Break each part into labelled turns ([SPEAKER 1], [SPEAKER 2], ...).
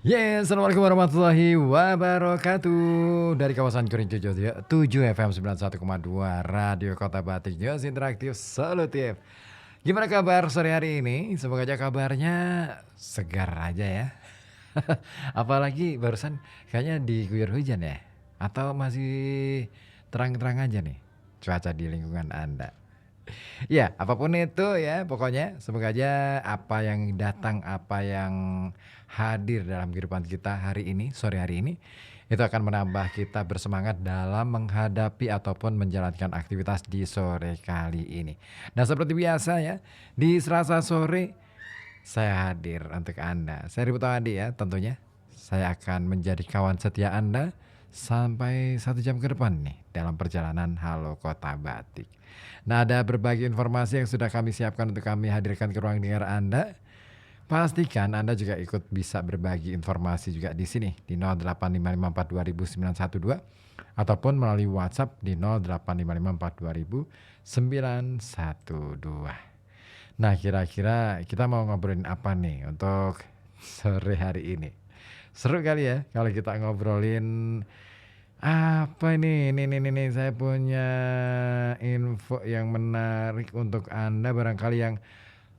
[SPEAKER 1] Yes, assalamualaikum warahmatullahi wabarakatuh. Dari kawasan Kuring 7 FM 91,2 Radio Kota Batik, News Interaktif Solutif. Gimana kabar sore hari ini? Semoga aja kabarnya segar aja ya. Apalagi barusan kayaknya diguyur hujan ya. Atau masih terang-terang aja nih cuaca di lingkungan Anda. Ya, apapun itu ya, pokoknya semoga aja apa yang datang, apa yang hadir dalam kehidupan kita hari ini, sore hari ini, itu akan menambah kita bersemangat dalam menghadapi ataupun menjalankan aktivitas di sore kali ini. Nah, seperti biasa ya, di Selasa sore saya hadir untuk Anda. Saya Ribu Tawadi ya, tentunya. Saya akan menjadi kawan setia Anda sampai 1 jam ke depan nih dalam perjalanan Halo Kota Batik. Nah, ada berbagai informasi yang sudah kami siapkan untuk kami hadirkan ke ruang dengar Anda. Pastikan Anda juga ikut bisa berbagi informasi juga di sini di 0855420912 ataupun melalui WhatsApp di 0855420912. Nah, kira-kira kita mau ngobrolin apa nih untuk sore hari ini? Seru kali ya kalau kita ngobrolin apa ini saya punya info yang menarik untuk Anda barangkali yang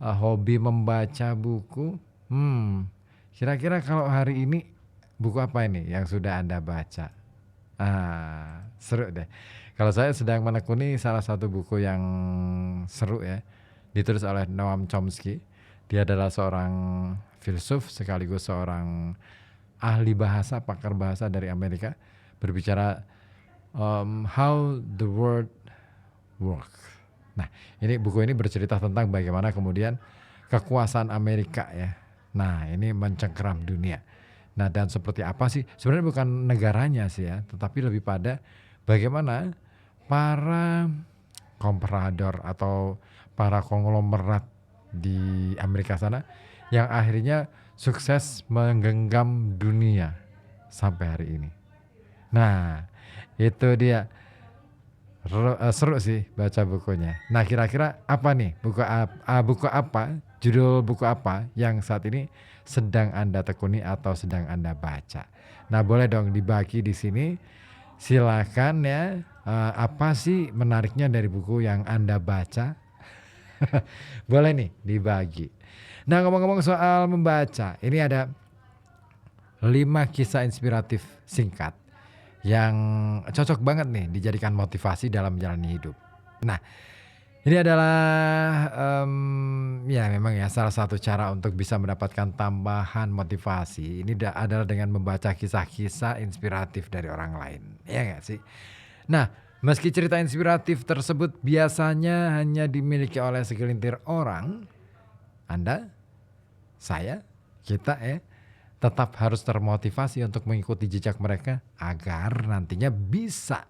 [SPEAKER 1] hobi membaca buku. Kira-kira kalau hari ini buku apa ini yang sudah Anda baca? Seru deh. Kalau saya sedang menekuni salah satu buku yang seru ya, ditulis oleh Noam Chomsky. Dia adalah seorang filsuf sekaligus seorang ahli bahasa, pakar bahasa dari Amerika, berbicara how the world work. Nah, ini buku ini bercerita tentang bagaimana kemudian kekuasaan Amerika ya. Nah, ini mencengkeram dunia. Nah, dan seperti apa sih? Sebenarnya bukan negaranya sih ya, tetapi lebih pada bagaimana para komprador atau para konglomerat di Amerika sana yang akhirnya sukses menggenggam dunia sampai hari ini. Nah, itu dia. Seru sih baca bukunya. Nah, kira-kira apa nih buku apa, judul buku apa yang saat ini sedang Anda tekuni atau sedang Anda baca? Nah, boleh dong dibagi di sini. Silakan ya. Apa sih menariknya dari buku yang Anda baca? Boleh nih dibagi. Nah, ngomong-ngomong soal membaca, ini ada 5 kisah inspiratif singkat yang cocok banget nih dijadikan motivasi dalam menjalani hidup. Nah, ini adalah ya memang ya salah satu cara untuk bisa mendapatkan tambahan motivasi. Ini adalah dengan membaca kisah-kisah inspiratif dari orang lain. Ya nggak sih? Nah, meski cerita inspiratif tersebut biasanya hanya dimiliki oleh segelintir orang, Anda, saya, kita ya, tetap harus termotivasi untuk mengikuti jejak mereka agar nantinya bisa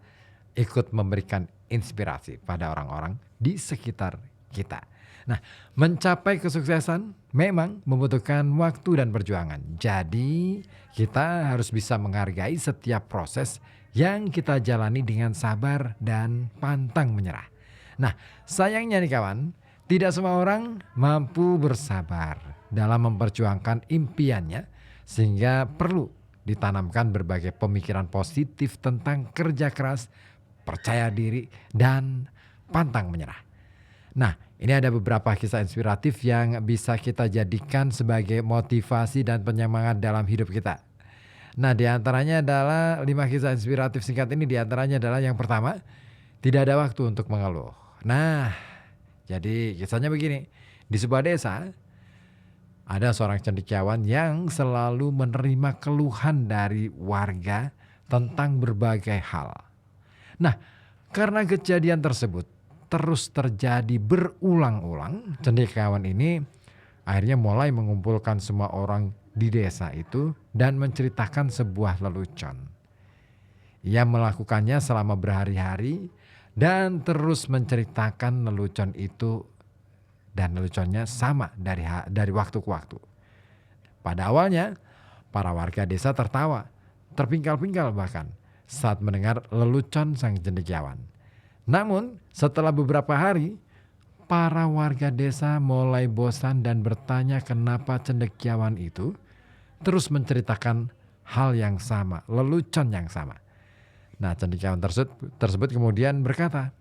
[SPEAKER 1] ikut memberikan inspirasi pada orang-orang di sekitar kita. Nah, mencapai kesuksesan memang membutuhkan waktu dan perjuangan. Jadi, kita harus bisa menghargai setiap proses yang kita jalani dengan sabar dan pantang menyerah. Nah, sayangnya nih kawan, tidak semua orang mampu bersabar dalam memperjuangkan impiannya, sehingga perlu ditanamkan berbagai pemikiran positif tentang kerja keras, percaya diri, dan pantang menyerah. Nah, ini ada beberapa kisah inspiratif yang bisa kita jadikan sebagai motivasi dan penyemangat dalam hidup kita. Nah, diantaranya adalah 5 kisah inspiratif singkat ini, diantaranya adalah yang pertama, tidak ada waktu untuk mengeluh. Nah, jadi kisahnya begini, di sebuah desa ada seorang cendekiawan yang selalu menerima keluhan dari warga tentang berbagai hal. Nah, karena kejadian tersebut terus terjadi berulang-ulang, cendekiawan ini akhirnya mulai mengumpulkan semua orang di desa itu dan menceritakan sebuah lelucon. Ia melakukannya selama berhari-hari dan terus menceritakan lelucon itu, dan leluconnya sama dari waktu ke waktu. Pada awalnya, para warga desa tertawa, terpingkal-pingkal bahkan saat mendengar lelucon sang cendekiawan. Namun, setelah beberapa hari, para warga desa mulai bosan dan bertanya kenapa cendekiawan itu terus menceritakan hal yang sama, lelucon yang sama. Nah, cendekiawan tersebut kemudian berkata,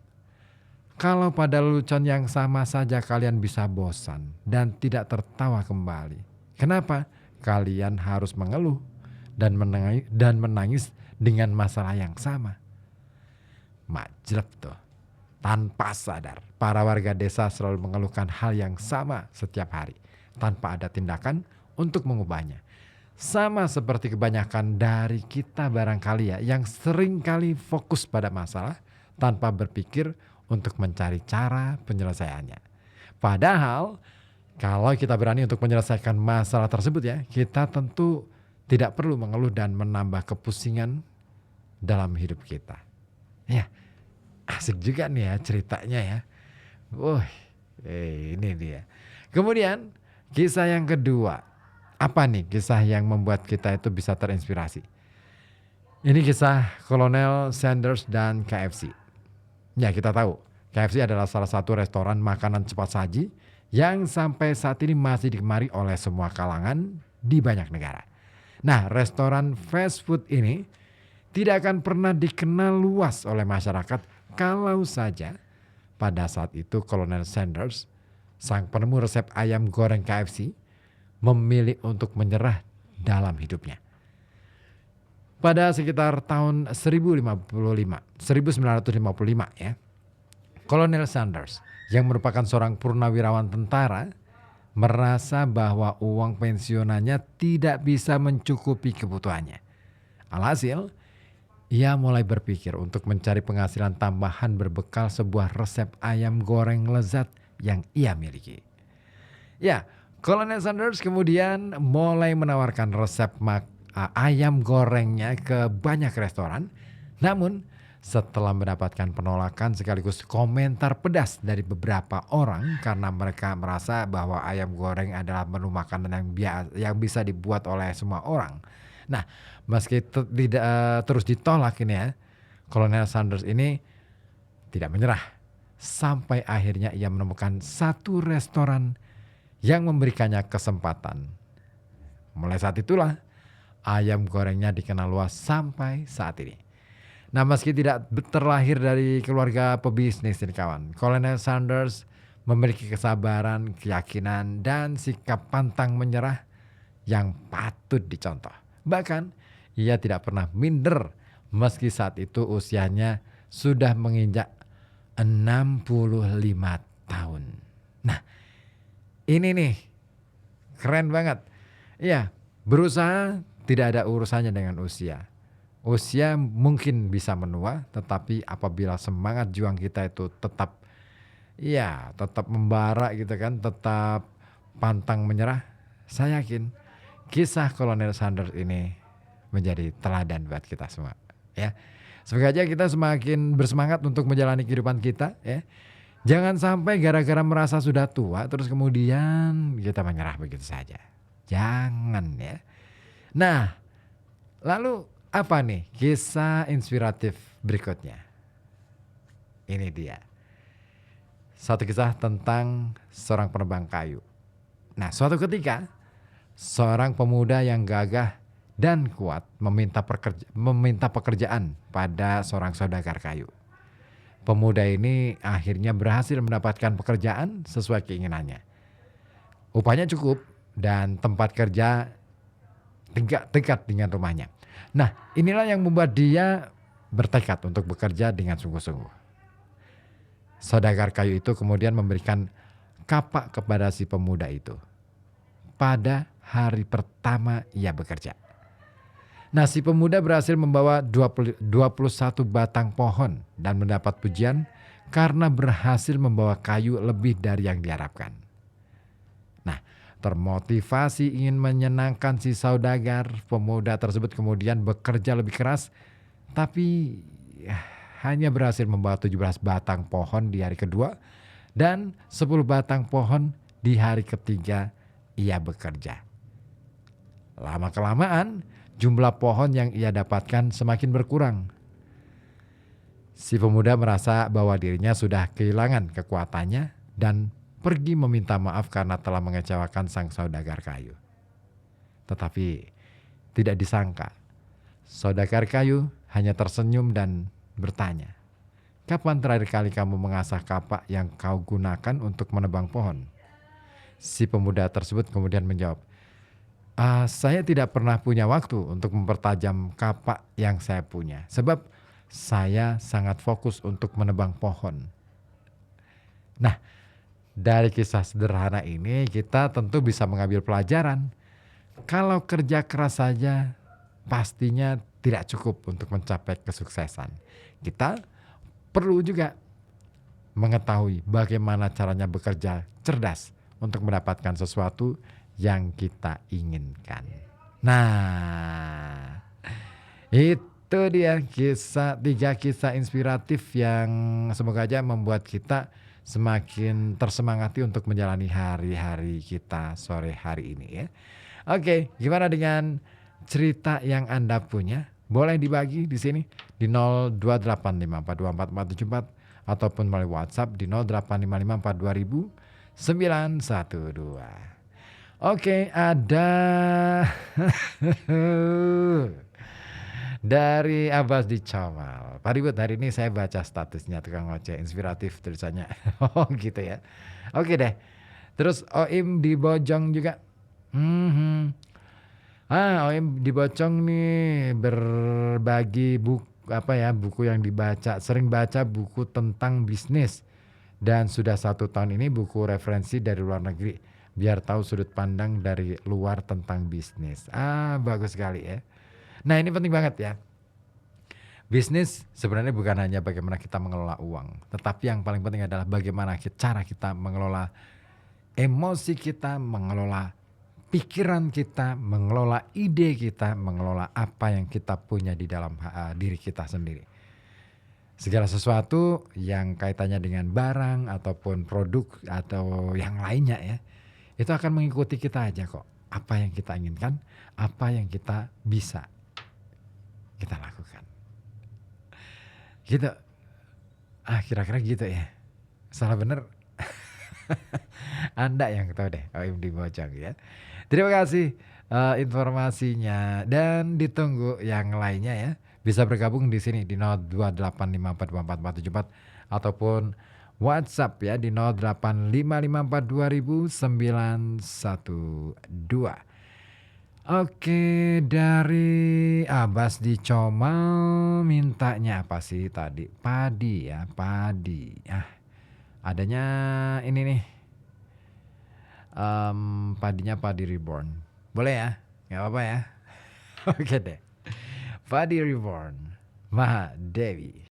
[SPEAKER 1] "Kalau pada lelucon yang sama saja kalian bisa bosan dan tidak tertawa kembali, kenapa kalian harus mengeluh dan menangis dengan masalah yang sama?" Majlep tuh. Tanpa sadar, para warga desa selalu mengeluhkan hal yang sama setiap hari, tanpa ada tindakan untuk mengubahnya. Sama seperti kebanyakan dari kita barangkali ya, yang sering kali fokus pada masalah tanpa berpikir untuk mencari cara penyelesaiannya. Padahal kalau kita berani untuk menyelesaikan masalah tersebut ya, kita tentu tidak perlu mengeluh dan menambah kepusingan dalam hidup kita. Ya, asik juga nih ya ceritanya ya. Wah, ini dia. Kemudian kisah yang kedua. Apa nih kisah yang membuat kita itu bisa terinspirasi? Ini kisah Kolonel Sanders dan KFC. Ya, kita tahu KFC adalah salah satu restoran makanan cepat saji yang sampai saat ini masih digemari oleh semua kalangan di banyak negara. Nah, restoran fast food ini tidak akan pernah dikenal luas oleh masyarakat kalau saja pada saat itu Kolonel Sanders, sang penemu resep ayam goreng KFC, memilih untuk menyerah dalam hidupnya. Pada sekitar tahun 1955 ya, Kolonel Sanders yang merupakan seorang purnawirawan tentara merasa bahwa uang pensiunannya tidak bisa mencukupi kebutuhannya. Alhasil, ia mulai berpikir untuk mencari penghasilan tambahan berbekal sebuah resep ayam goreng lezat yang ia miliki. Ya, Kolonel Sanders kemudian mulai menawarkan resep ayam gorengnya ke banyak restoran. Namun setelah mendapatkan penolakan sekaligus komentar pedas dari beberapa orang karena mereka merasa bahwa ayam goreng adalah menu makanan yang bisa dibuat oleh semua orang. Nah, meski tidak terus ditolak ini ya, Kolonel Sanders ini tidak menyerah sampai akhirnya ia menemukan satu restoran yang memberikannya kesempatan. Mulai saat itulah ayam gorengnya dikenal luas sampai saat ini. Nah, meski tidak terlahir dari keluarga pebisnis ini kawan, Kolonel Sanders memiliki kesabaran, keyakinan, dan sikap pantang menyerah yang patut dicontoh. Bahkan ia tidak pernah minder meski saat itu usianya sudah menginjak 65 tahun. Nah, ini nih keren banget. Iya, berusaha tidak ada urusannya dengan usia. Usia mungkin bisa menua, tetapi apabila semangat juang kita itu tetap membara gitu kan, tetap pantang menyerah, saya yakin kisah Kolonel Sanders ini menjadi teladan buat kita semua ya. Semoga aja kita semakin bersemangat untuk menjalani kehidupan kita ya. Jangan sampai gara-gara merasa sudah tua terus kemudian kita menyerah begitu saja. Jangan ya. Nah, lalu apa nih kisah inspiratif berikutnya? Ini dia. Satu kisah tentang seorang penebang kayu. Nah, suatu ketika seorang pemuda yang gagah dan kuat meminta pekerjaan pada seorang saudagar kayu. Pemuda ini akhirnya berhasil mendapatkan pekerjaan sesuai keinginannya. Upahnya cukup dan tempat kerja dekat dengan rumahnya. Nah, inilah yang membuat dia bertekad untuk bekerja dengan sungguh-sungguh. Saudagar kayu itu kemudian memberikan kapak kepada si pemuda itu pada hari pertama ia bekerja. Nah, si pemuda berhasil membawa 21 batang pohon dan mendapat pujian karena berhasil membawa kayu lebih dari yang diharapkan. Nah, termotivasi ingin menyenangkan si saudagar, pemuda tersebut kemudian bekerja lebih keras, tapi hanya berhasil membawa 17 batang pohon di hari kedua dan 10 batang pohon di hari ketiga ia bekerja. Lama-kelamaan, jumlah pohon yang ia dapatkan semakin berkurang. Si pemuda merasa bahwa dirinya sudah kehilangan kekuatannya dan pergi meminta maaf karena telah mengecewakan sang saudagar kayu. Tetapi tidak disangka. Saudagar kayu hanya tersenyum dan bertanya, "Kapan terakhir kali kamu mengasah kapak yang kau gunakan untuk menebang pohon?" Si pemuda tersebut kemudian menjawab, Saya tidak pernah punya waktu untuk mempertajam kapak yang saya punya, sebab saya sangat fokus untuk menebang pohon." Nah, dari kisah sederhana ini kita tentu bisa mengambil pelajaran. Kalau kerja keras saja pastinya tidak cukup untuk mencapai kesuksesan. Kita perlu juga mengetahui bagaimana caranya bekerja cerdas untuk mendapatkan sesuatu yang kita inginkan. Nah, itu dia tiga kisah inspiratif yang semoga aja membuat kita semakin tersemangati untuk menjalani hari-hari kita sore hari ini ya. Oke, gimana dengan cerita yang Anda punya? Boleh dibagi di sini di 0285424474 ataupun melalui WhatsApp di 0855420912. Oke, ada dari Abbas di Comal. Pak Ribut, hari ini saya baca statusnya tukang ojek inspiratif tulisannya. Oh gitu ya. Oke deh. Terus Oim di Bojong juga. Oim di Bojong nih berbagi buku yang dibaca. Sering baca buku tentang bisnis. Dan sudah 1 tahun ini buku referensi dari luar negeri. Biar tahu sudut pandang dari luar tentang bisnis. Bagus sekali ya. Nah ini penting banget ya. Bisnis sebenarnya bukan hanya bagaimana kita mengelola uang. Tetapi yang paling penting adalah bagaimana cara kita mengelola emosi kita, mengelola pikiran kita, mengelola ide kita, mengelola apa yang kita punya di dalam diri kita sendiri. Segala sesuatu yang kaitannya dengan barang ataupun produk atau yang lainnya ya, itu akan mengikuti kita aja kok. Apa yang kita inginkan, apa yang kita bisa kita lakukan. Gitu. Kira-kira gitu ya. Salah bener. Anda yang tahu deh, Oim di Bojong ya. Terima kasih informasinya dan ditunggu yang lainnya ya. Bisa bergabung di sini di 0285424474 ataupun WhatsApp ya di 0855420912. Oke, dari Abbas di Comal mintanya apa sih tadi? Padi ya, padi. Adanya ini nih. Padinya Padi Reborn. Boleh ya? Gak apa-apa ya? Oke deh. Padi Reborn. Maha Dewi.